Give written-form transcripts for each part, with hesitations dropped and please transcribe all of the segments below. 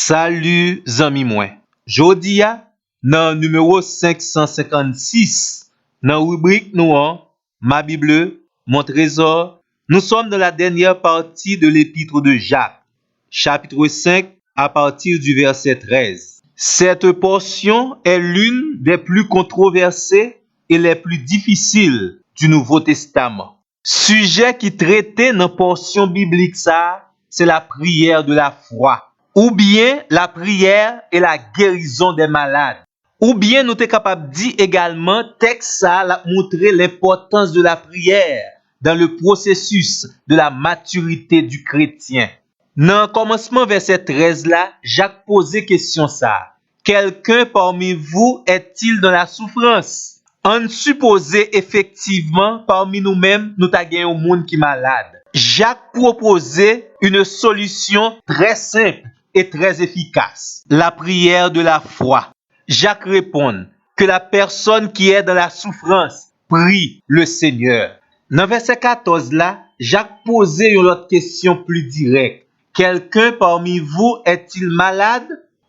Salut zami mwen. Jodi a, nan numéro 556, nan rubrique nou an, Ma Bible, mon trésor, nous sommes dans la dernière partie de l'épître de Jacques, chapitre 5, à partir du verset 13. Cette portion est l'une des plus controversées et les plus difficiles du Nouveau Testament. Sujet qui traitait dans portion biblique ça, c'est la prière de la foi. Ou bien la prière et la guérison des malades. Ou bien nous sommes capables de dire également, texte ça l'a montré l'importance de la prière dans le processus de la maturité du chrétien. Dans le commencement verset 13 là, Jacques posait question ça. Quelqu'un parmi vous est-il dans la souffrance? On supposait effectivement parmi nous-mêmes, nous avons un monde qui est malade. Jacques proposait une solution très simple et très efficace. La prière de la foi. Jacques répond que la personne qui est dans la souffrance prie le Seigneur. Dans verset 14 là, Jacques posait une autre question plus directe. Quelqu'un parmi vous est-il malade?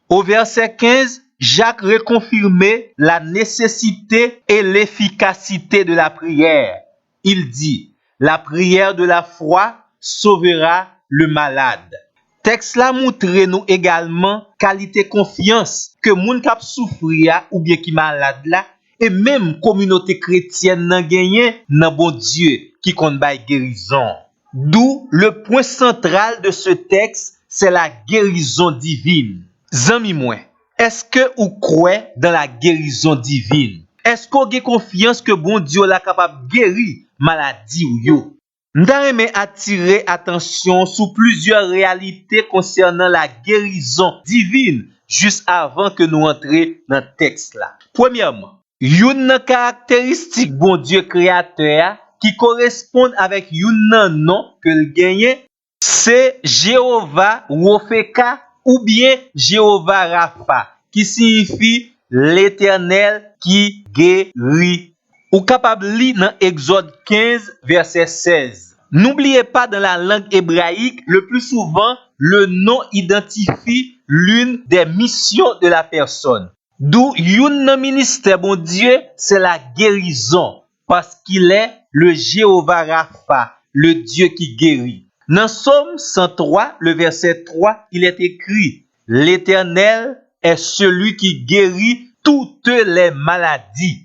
Au verset 15, Jacques reconfirmait la nécessité et l'efficacité de la prière. Il dit, la prière de la foi sauvera le malade. Texte là montre nous également qualité confiance que moun k'ap souffrir ou bien qui malade là et même communauté chrétienne nan gagné nan bon Dieu qui compte bay guérison. D'où le point central de ce texte, c'est la guérison divine. Zami mwen, est-ce que ou croyez dans la guérison divine? Est-ce qu'on a confiance que bon Dieu est capable de guérir maladie ou yo? M'da aimé attirer attention sur plusieurs réalités concernant la guérison divine juste avant que nous entrions dans le texte là. Premièrement, une caractéristique bon Dieu créateur qui correspond avec un nom que le gagne, c'est Jéhovah Rofeka ou bien Jéhovah Rapha, qui signifie l'Éternel qui guérit. Ou capable lire dans Exode 15, verset 16. N'oubliez pas, dans la langue hébraïque, le plus souvent, le nom identifie l'une des missions de la personne. D'où un ministère, bon Dieu, c'est la guérison, parce qu'il est le Jéhovah Rapha, le Dieu qui guérit. Dans Somme 103, le verset 3, il est écrit, l'Éternel est celui qui guérit toutes les maladies.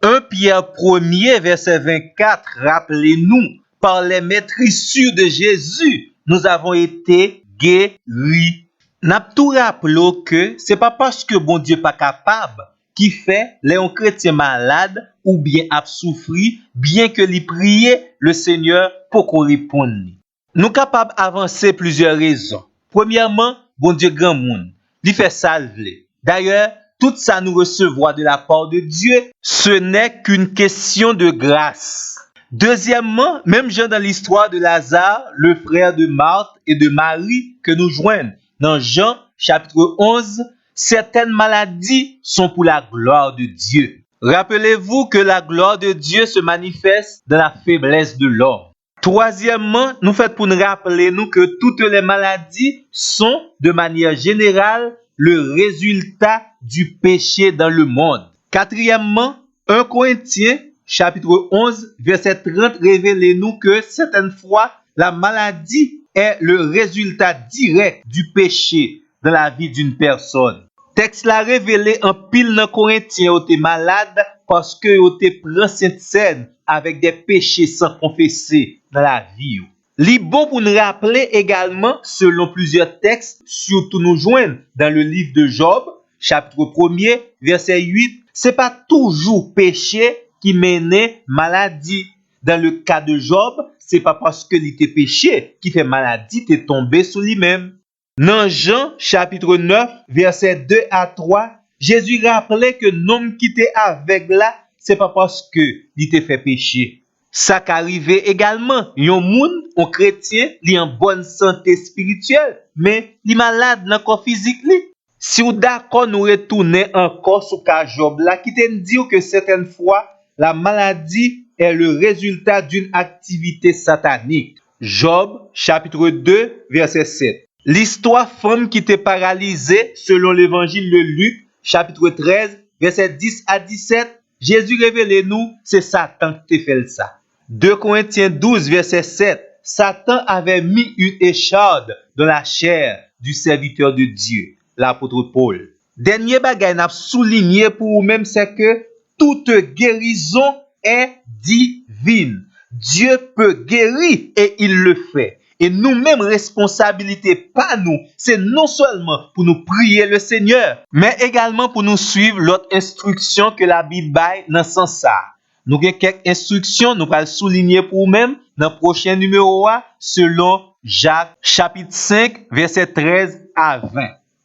1 Pierre 1er, verset 24, rappelez-nous, par les maîtrissures de Jésus, nous avons été guéris. N'a tout rappelé que c'est pas parce que bon Dieu pas capable qui fait les chrétiens malades ou bien a souffri, bien que les prier le Seigneur pour qu'on réponde. Nous capables avancer plusieurs raisons. Premièrement, bon Dieu grand monde, il fait salver. D'ailleurs, tout ça nous recevoir de la part de Dieu, ce n'est qu'une question de grâce. Deuxièmement, même Jean dans l'histoire de Lazare, le frère de Marthe et de Marie que nous joignons dans Jean chapitre 11, certaines maladies sont pour la gloire de Dieu. Rappelez-vous que la gloire de Dieu se manifeste dans la faiblesse de l'homme. Troisièmement, nous faites pour nous rappeler nous que toutes les maladies sont de manière générale le résultat du péché dans le monde. Quatrièmement, 1 Corinthiens chapitre 11, verset 30 révèle-nous que certaines fois, la maladie est le résultat direct du péché dans la vie d'une personne. Texte l'a révélé en pile dans Corinthiens, où t'es malade parce que où t'es prend cette scène avec des péchés sans confesser dans la vie. Li bon pour nous rappeler également, selon plusieurs textes, surtout nous joindre dans le livre de Job, chapitre 1er, verset 8, c'est pas toujours péché qui menait maladie. Dans le cas de Job, c'est pas parce que il était péché qui fait maladie, t'es tombé sur lui-même. Dans Jean, chapitre 9, verset 2 à 3, Jésus rappelait que l'homme qui était aveugle là, c'est pas parce que il était fait péché. Ça qu'arrive également, yon moun, un chrétien, li en bonne santé spirituelle, mais li malade dans corps physique li. Si ou d'accord nous retourner encore sur cas Job là, qui te dit que certaines fois la maladie est le résultat d'une activité satanique. Job chapitre 2 verset 7. l'histoire femme qui était paralysée selon l'évangile de Luc, chapitre 13, verset 10 à 17. Jésus révèle nous, c'est Satan qui fait ça. 2 Corinthiens 12, verset 7. Satan avait mis une écharde dans la chair du serviteur de Dieu, l'apôtre Paul. Dernier bagay n'a souligné pour vous-même, c'est que toute guérison est divine. Dieu peut guérir et il le fait. Et nous-mêmes, responsabilité, pas nous, c'est non seulement pour nous prier le Seigneur, mais également pour nous suivre l'autre instruction que la Bible baille dans ce sens-là. Nous avons quelques instructions, nous allons souligner pour nous-mêmes dans le prochain numéro selon Jacques, chapitre 5, verset 13 à 20.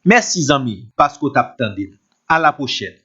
Merci, amis, parce que vous avez entendu. À la prochaine.